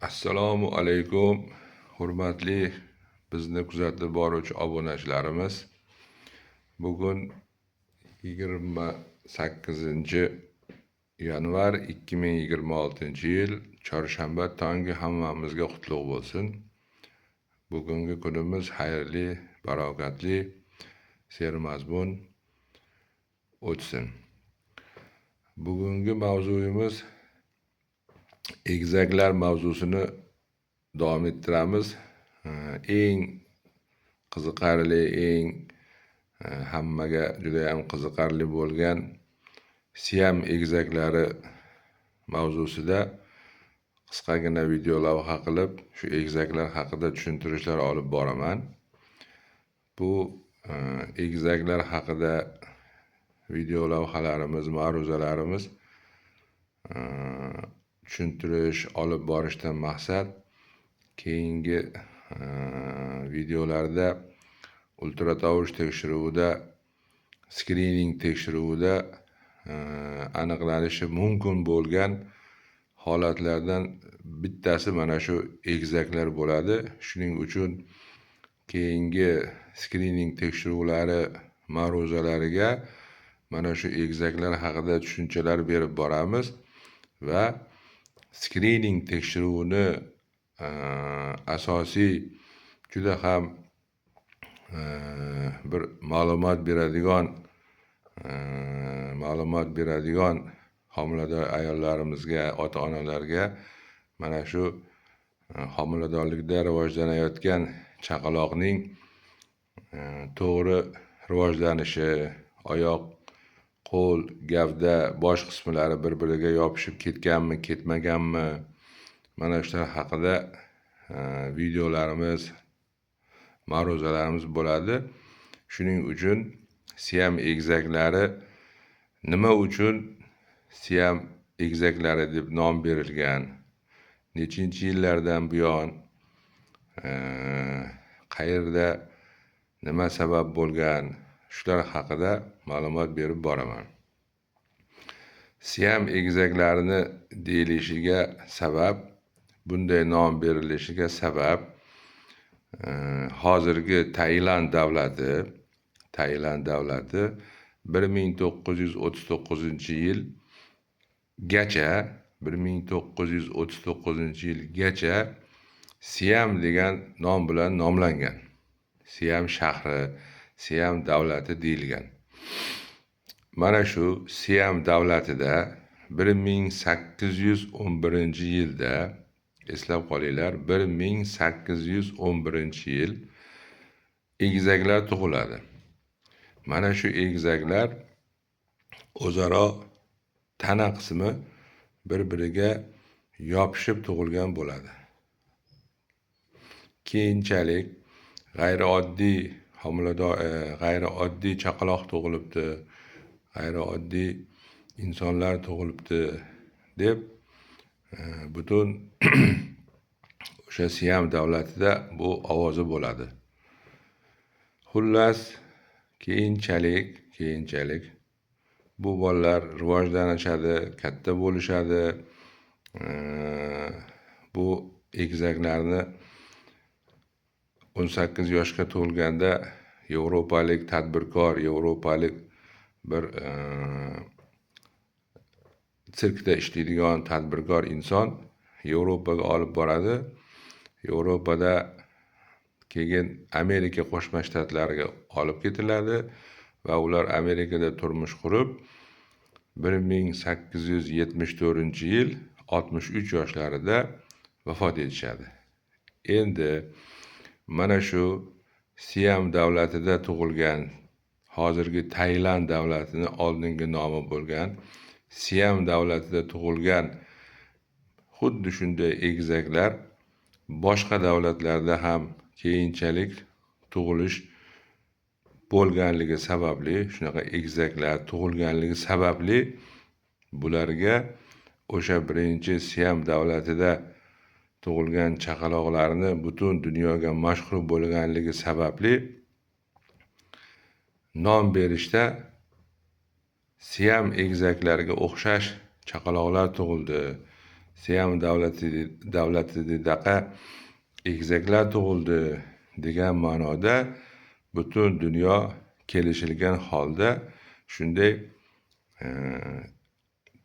Assalomu alaykum, hurmatli bizni kuzatib boruvchi obunachilarimiz. Bugun 28-yanvar 2026-yil chorshanba tongi hammamizga qutlug' bo'lsin. Bugungi kunimiz xayrli, barokatli, sermazmun o'tsin. Bugungi mavzuyimiz egizaklar mavzusini davom ettiramiz. Eng qiziqarli, hammaga juda ham qiziqarli bo'lgan Siam egizaklari mavzusida qisqagina video lavha qilib, shu egizaklar haqida tushuntirishlar olib boraman. Bu egizaklar haqida video lavhalarimiz, ma'ruzalarimiz tushuntirish olib borishdan maqsad keyingi videolarda ultratovush tekshiruvida, skrining tekshiruvida aniqlanishi mumkin bo'lgan holatlardan bittasi mana shu egizaklar bo'ladi. Shuning uchun keyingi skrining tekshiruvlari ma'ruzalariga mana shu egizaklar haqida tushunchalar berib boramiz va skrining tekshiruvini asosiy juda ham bir ma'lumot beradigan homilador ayollarimizga, ota-onalarga mana shu homiladorlikda rivojlanayotgan chaqaloqning to'g'ri rivojlanishi, oyoq, qo'l, gavda, bosh qismlari bir-biriga yopishib ketganmi, ketmaganmi, mana shular haqida videolarimiz, ma'ruzalarimiz bo'ladi. Shuning uchun Siam egizaklari nima uchun Siam egizaklari deb nom berilgan, nechinchi yillardan buyon qayerda nima sabab bo'lgan, shular haqida ma'lumot berib boraman. Siam egizaklarini deyilishiga sabab, bunday nom berilishiga sabab hozirgi Tailand davlati 1939-yilgacha Siam degan nom bilan nomlangan. Siam shahri, Siam davlati deyilgan. Mana shu Siam davlatida 1811-yilda, eslab qolinglar, 1811-yil egizaklar tug'iladi. Mana shu egizaklar o'zaro tana qismi bir-biriga yopishib tug'ilgan bo'ladi. Keyinchalik g'ayrioddiy chaqaloq tug'ilibdi, g'ayrioddiy insonlar tug'ilibdi deb butun o'sha Siam davlatida bu ovoza bo'ladi. Xullas, keyinchalik bu bolalar rivojlanishadi, katta bo'lishadi. Bu egizaklarni 18 yoshga to'lganda yevropalik bir sirkda ishlaydigan tadbirkor inson Yevropaga olib boradi. Yevropada keyin Amerika Qo'shma Shtatlariga olib ketiladi va ular Amerikada turmush qurib 1874-yil 63 yoshlarida vafot etishadi. Endi mana shu Siam davlatida tug'ilgan, hozirgi Tailand davlatini oldingi nomi bo'lgan Siam davlatida tug'ilgan xuddi shunday egizaklar boshqa davlatlarda ham keyinchalik tug'ilish bo'lganligi sababli, shunaqa egizaklar tug'ilganligi sababli bularga o'sha birinchi Siam davlatida tug'ilgan chaqaloqlarni butun dunyoga mashhur bo'lganligi sababli nom berishda Siam egizaklariga o'xshash chaqaloqlar tug'ildi. Siam davlatidaqa egizaklar tug'ildi degan ma'noda butun dunyo kelishilgan holda shunday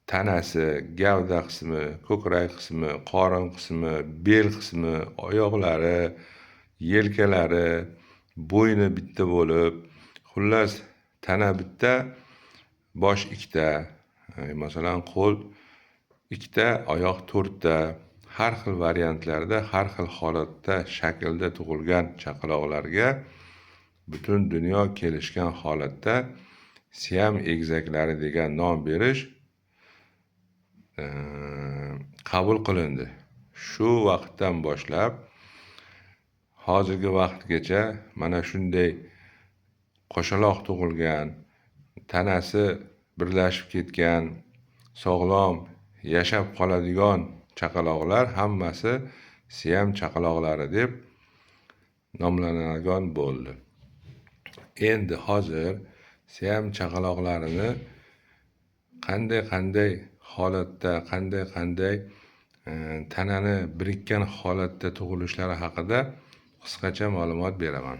tanasi, gavda qismi, ko'krak qismi, qorin qismi, bel qismi, oyoqlari, yelkalari, bo'yni bitta bo'lib, xullas tana bitta, bosh ikkita, masalan qo'l ikkita, oyoq to'rtta, har xil variantlarda, har xil holatda, shaklda tug'ilgan chaqaloqlarga butun dunyo kelishgan holatda Siam egizaklari degan nom berish qabul qilindi. Shu vaqtdan boshlab hozirgi vaqtgacha mana shunday qo'shaloq tug'ilgan, tanasi birlashib ketgan, sog'lom yashab qoladigan chaqaloqlar hammasi Siam chaqaloqlari deb nomlanadigan bo'ldi. Endi hozir Siam chaqaloqlarini qanday holatda, qanday tanani birikkan holatda tug'ilishlari haqida qisqacha ma'lumot beraman.